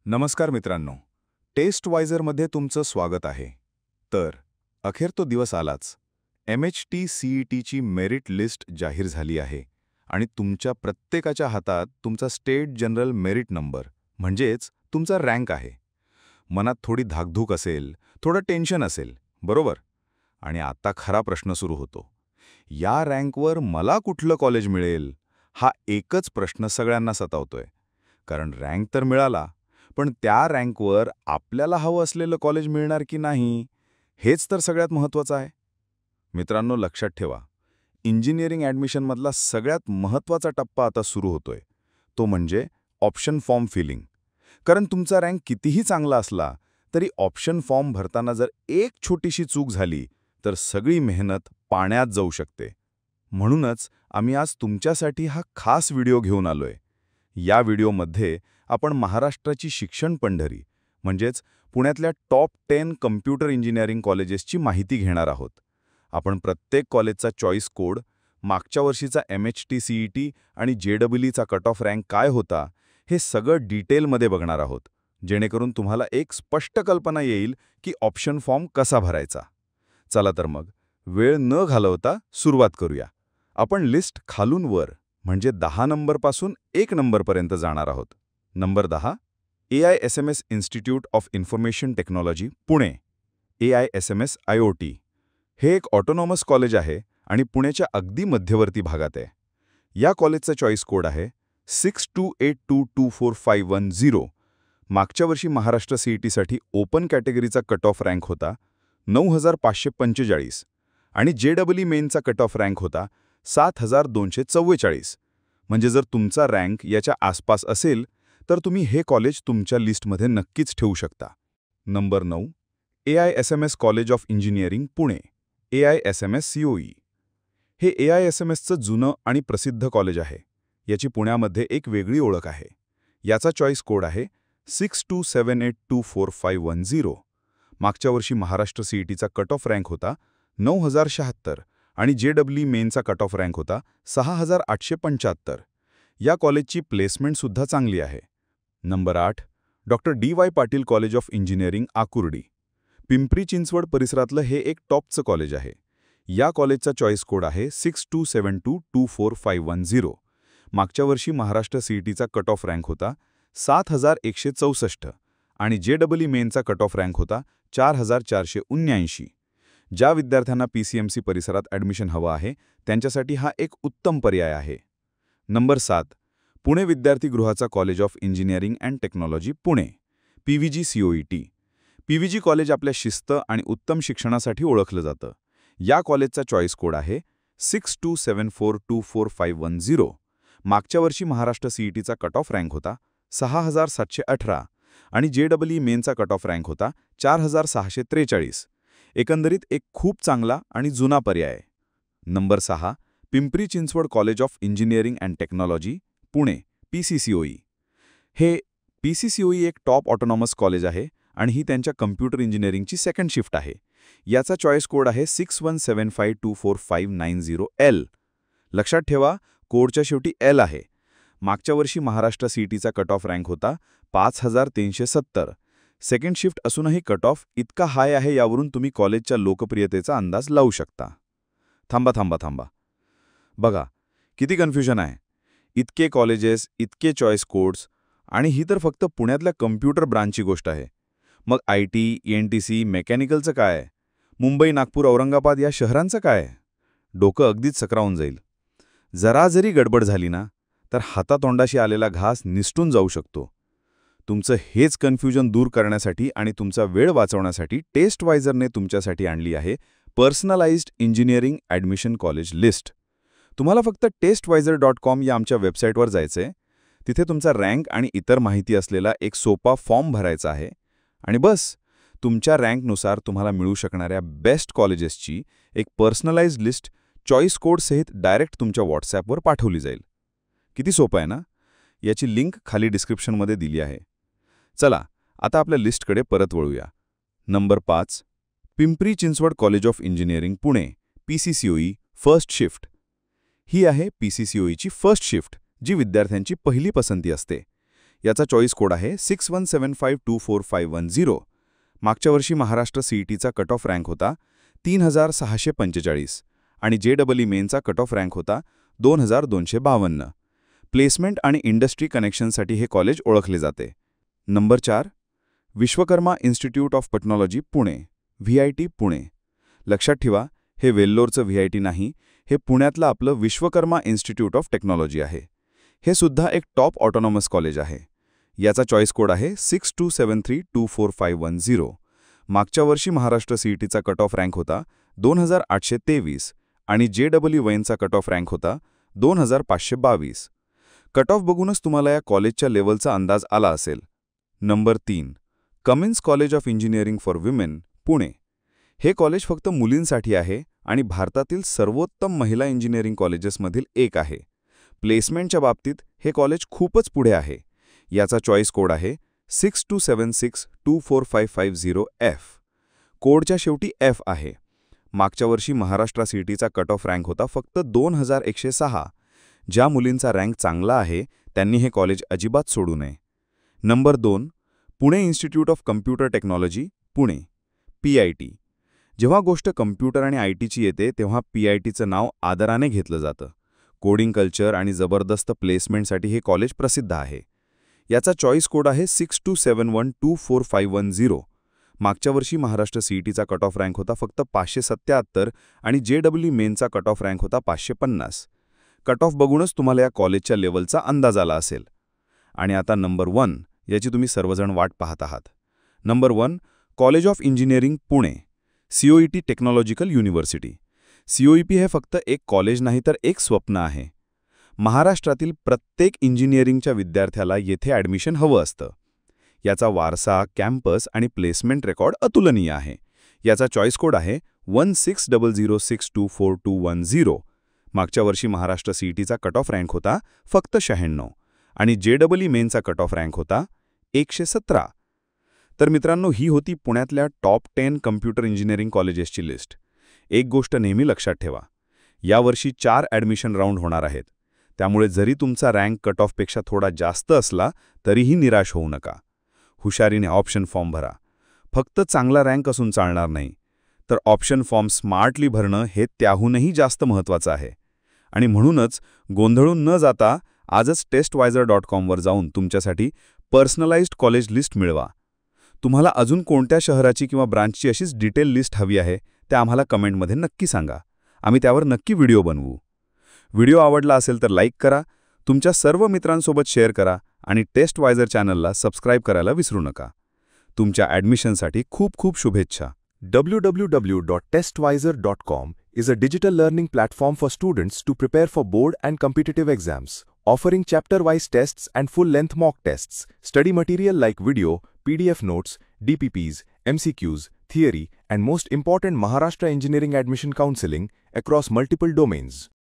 नमस्कार मित्रांनो, टेस्टवायझरमध्ये तुमचं स्वागत आहे. तर अखेर तो दिवस आलाच. MHT-CETची मेरिट लिस्ट जाहीर झाली आहे आणि तुमच्या प्रत्येकाच्या हातात तुमचा स्टेट जनरल मेरिट नंबर म्हणजेच तुमचा रँक आहे. मनात थोडी धाकधूक असेल, थोडं टेन्शन असेल, बरोबर? आणि आता खरा प्रश्न सुरू होतो. या रँकवर मला कुठलं कॉलेज मिळेल? हा एकच प्रश्न सगळ्यांना सतावतोय. कारण रँक तर मिळाला, पण त्या रँकवर आपल्याला हवं असलेलं कॉलेज मिळणार की नाही, हेच तर सगळ्यात महत्त्वाचं आहे. मित्रांनो, लक्षात ठेवा, इंजिनिअरिंग ॲडमिशनमधला सगळ्यात महत्त्वाचा टप्पा आता सुरू होतोय. तो म्हणजे ऑप्शन फॉर्म फिलिंग. कारण तुमचा रँक कितीही चांगला असला तरी ऑप्शन फॉर्म भरताना जर एक छोटीशी चूक झाली तर सगळी मेहनत पाण्यात जाऊ शकते. म्हणूनच आम्ही आज तुमच्यासाठी हा खास व्हिडिओ घेऊन आलोय. या व्हिडिओमध्ये आपण महाराष्ट्राची शिक्षण पंढरी म्हणजेच पुण्यातल्या टॉप 10 कम्प्युटर इंजिनिअरिंग कॉलेजेसची माहिती घेणार आहोत. आपण प्रत्येक कॉलेजचा चॉईस कोड, मागच्या वर्षीचा MHT-CET आणि JEEचा कट ऑफ रँक काय होता, हे सगळं डिटेलमध्ये बघणार आहोत, जेणेकरून तुम्हाला एक स्पष्ट कल्पना येईल की ऑप्शन फॉर्म कसा भरायचा. चला तर मग, वेळ न घालवता सुरुवात करूया. आपण लिस्ट खालून वर म्हणजे 10 नंबरपासून 1 नंबरपर्यंत जाणार आहोत. Number 10, AISMS institute of information technology, Pune, AISMS IOT. हे एक ऑटोनॉमस कॉलेज आहे आणि पुण्याच्या अगदी मध्यवर्ती भागात आहे. या कॉलेजचा चॉईस कोड आहे 6282245110. मागच्या वर्षी महाराष्ट्र CETसाठी ओपन कॅटेगरीचा कट ऑफ रँक होता 9545 आणि JEE मेनचा कट ऑफ रँक होता 7244. म्हणजे जर तुमचा रँक याच्या आसपास असेल तर तुम्ही हे कॉलेज तुमच्या लिस्टमध्ये नक्कीच ठेवू शकता. Number 9, AISMS college of engineering, Pune, AISMS COE. हे AISMSचं जुनं आणि प्रसिद्ध कॉलेज आहे. याची पुण्यामध्ये एक वेगळी ओळख आहे. याचा चॉईस कोड आहे 6278245110. मागच्या वर्षी महाराष्ट्र CETचा कट ऑफ रँक होता 9076 आणि JEE मेनचा कट ऑफ रँक होता 6875. या कॉलेजची प्लेसमेंटसुद्धा चांगली आहे. Number 8, Dr. DY Patil college of engineering, Akurdi. Pimpri Chinchwad परिसरातलं हे एक टॉपचं कॉलेज आहे. या कॉलेजचा चॉईस कोड आहे 6272245110. मागच्या वर्षी महाराष्ट्र CETचा कट ऑफ रँक होता 7164 आणि JEE मेनचा कट ऑफ रँक होता 4479. ज्या विद्यार्थ्यांना PCMC परिसरात ॲडमिशन हवं आहे त्यांच्यासाठी हा एक उत्तम पर्याय आहे. नंबर 7, पुणे विद्यार्थीगृहाचा college of engineering and technology, Pune, PVG COET. PVG कॉलेज आपल्या शिस्त आणि उत्तम शिक्षणासाठी ओळखलं जातं. या कॉलेजचा चॉईस कोड आहे 6274245110. मागच्या वर्षी महाराष्ट्र CETचा कट ऑफ रँक होता 6718 आणि JEE मेनचा कट ऑफ रँक होता 4643. एकंदरीत एक खूप चांगला आणि जुना पर्याय. Number 6, Pimpri Chinchwad college of engineering and technology, Pune, PCCOE. हे PCCOE एक टॉप ऑटोनॉमस कॉलेज आहे आणि ही त्यांच्या कम्प्युटर इंजिनिअरिंगची सेकंड शिफ्ट आहे. याचा चॉईस कोड आहे 6175244590L. लक्षात ठेवा, कोडच्या शेवटी L आहे. मागच्या वर्षी महाराष्ट्र CETचा कट ऑफ रँक होता 5370. सेकंड शिफ्ट असूनही कट ऑफ इतका हाय आहे यावरून तुम्ही कॉलेजच्या लोकप्रियतेचा अंदाज लावू शकता. थांबा. बघा, किती कन्फ्युजन आहे. इतके कॉलेजेस, इतके चॉईस कोड्स, आणि ही तर फक्त पुण्यातल्या कम्प्युटर ब्रांचची गोष्ट आहे. मग IT, ENTC, मेकॅनिकलचं काय? मुंबई, नागपूर, औरंगाबाद या शहरांचं काय? डोकं अगदीच सकरावून जाईल. जरा जरी गडबड झाली ना तर हातातोंडाशी आलेला घास निसटून जाऊ शकतो. तुमचं हेच कन्फ्युजन दूर करण्यासाठी आणि तुमचा वेळ वाचवण्यासाठी टेस्टवायझरने तुमच्यासाठी आणली आहे personalised engineering admission college list. तुम्हाला फक्त testwizer.com या आमच्या वेबसाईटवर जायचंय. तिथे तुमचा रँक आणि इतर माहिती असलेला एक सोपा फॉर्म भरायचा आहे आणि बस, तुमच्या रँकनुसार तुम्हाला मिळू शकणाऱ्या बेस्ट कॉलेजेसची एक पर्सनलाइज्ड लिस्ट चॉईस कोडसहित डायरेक्ट तुमच्या व्हॉट्सॲपवर पाठवली जाईल. किती सोपं आहे ना? याची लिंक खाली डिस्क्रिप्शनमध्ये दिली आहे. चला, आता आपल्या लिस्टकडे परत वळूया. Number 5, Pimpri Chinchwad college of engineering, Pune, PCCOE first shift. ही आहे PCCOEची फर्स्ट शिफ्ट, जी विद्यार्थ्यांची पहिली पसंती असते. याचा चॉईस कोड आहे 6175245110. मागच्या वर्षी महाराष्ट्र सीईटीचा कट ऑफ रँक होता 3645 आणि JEE मेनचा कट ऑफ रँक होता 2252. प्लेसमेंट आणि इंडस्ट्री कनेक्शनसाठी हे कॉलेज ओळखले जाते. Number 4. Vishwakarma institute of technology Pune, VIT Pune. लक्षात ठेवा, हे वेल्लोरचं VIT नाही, हे पुण्यातलं आपलं विश्वकर्मा इन्स्टिट्यूट ऑफ टेक्नॉलॉजी आहे. हे सुद्धा एक टॉप ऑटोनॉमस कॉलेज आहे. याचा चॉईस कोड आहे 6273245110. मागच्या वर्षी महाराष्ट्र सीईटीचा कट ऑफ रँक होता 2823 आणि JEE मेनचा कट ऑफ रँक होता 2522. कट ऑफ बघूनच तुम्हाला या कॉलेजच्या लेवलचा अंदाज आला असेल. Number 3. Cummins college of engineering for women, Pune. हे कॉलेज फक्त मुलींसाठी आहे आणि भारतातील सर्वोत्तम महिला इंजिनिअरिंग कॉलेजेसमधील एक आहे. प्लेसमेंटच्या बाबतीत हे कॉलेज खूपच पुढे आहे. याचा चॉईस कोड आहे 6276245550F. कोडच्या शेवटी F आहे. मागच्या वर्षी महाराष्ट्र सीईटीचा कट ऑफ रँक होता फक्त 2106. ज्या मुलींचा रँक चांगला आहे त्यांनी हे कॉलेज अजिबात सोडू नये. Number 2. Pune institute of computer technology, Pune, PIT. जेव्हा गोष्ट कम्प्युटर आणि ITची येते तेव्हा PITचं नाव आदराने घेतलं जातं. कोडिंग कल्चर आणि जबरदस्त प्लेसमेंटसाठी हे कॉलेज प्रसिद्ध आहे. याचा चॉईस कोड आहे 6271245110. मागच्या वर्षी महाराष्ट्र सीईटीचा कट ऑफ रँक होता फक्त 577 आणि JEE मेनचा कट ऑफ रँक होता 550. कट ऑफ बघूनच तुम्हाला या कॉलेजच्या लेवलचा अंदाज आला असेल. आणि आता नंबर 1, याची तुम्ही सर्वजण वाट पाहत आहात. Number 1. College of engineering Pune, COET technological university. COEP हे फक्त एक कॉलेज नाही तर एक स्वप्न आहे. महाराष्ट्रातील प्रत्येक इंजिनिअरिंगच्या विद्यार्थ्याला येथे ॲडमिशन हवं असतं. याचा वारसा, कॅम्पस आणि प्लेसमेंट रेकॉर्ड अतुलनीय आहे. याचा चॉईस कोड आहे 1600624210. मागच्या वर्षी महाराष्ट्र सीईटीचा कट ऑफ रँक होता फक्त 96 आणि JEE मेनचा कट ऑफ रँक होता 117. तर मित्रांनो, ही होती पुण्यातल्या टॉप 10 कम्प्युटर इंजिनिअरिंग कॉलेजेसची लिस्ट. एक गोष्ट नेहमी लक्षात ठेवा, यावर्षी 4 ॲडमिशन राऊंड होणार आहेत. त्यामुळे जरी तुमचा रँक कट ऑफपेक्षा थोडा जास्त असला तरीही निराश होऊ नका. हुशारीने ऑप्शन फॉर्म भरा. फक्त चांगला रँक असून चालणार नाही, तर ऑप्शन फॉर्म स्मार्टली भरणं हे त्याहूनही जास्त महत्त्वाचं आहे. आणि म्हणूनच गोंधळून न जाता आजच testwiser.com वर जाऊन तुमच्यासाठी पर्सनलाइज्ड कॉलेज लिस्ट मिळवा. तुम्हाला अजून कोणत्या शहराची किंवा ब्रांचची अशीच डिटेल लिस्ट हवी आहे ते आम्हाला कमेंटमध्ये नक्की सांगा. आम्ही त्यावर नक्की व्हिडिओ बनवू. व्हिडिओ आवडला असेल तर लाईक करा, तुमच्या सर्व मित्रांसोबत शेअर करा आणि टेस्टवायझर चॅनलला सबस्क्राईब करायला विसरू नका. तुमच्या ॲडमिशनसाठी खूप खूप शुभेच्छा. www.testwiser.com is a digital learning platform for students to prepare for board and competitive exams, offering chapter-wise tests and full-length mock tests, study material like video, PDF notes, DPPs, MCQs, theory, and most important Maharashtra Engineering Admission Counseling across multiple domains.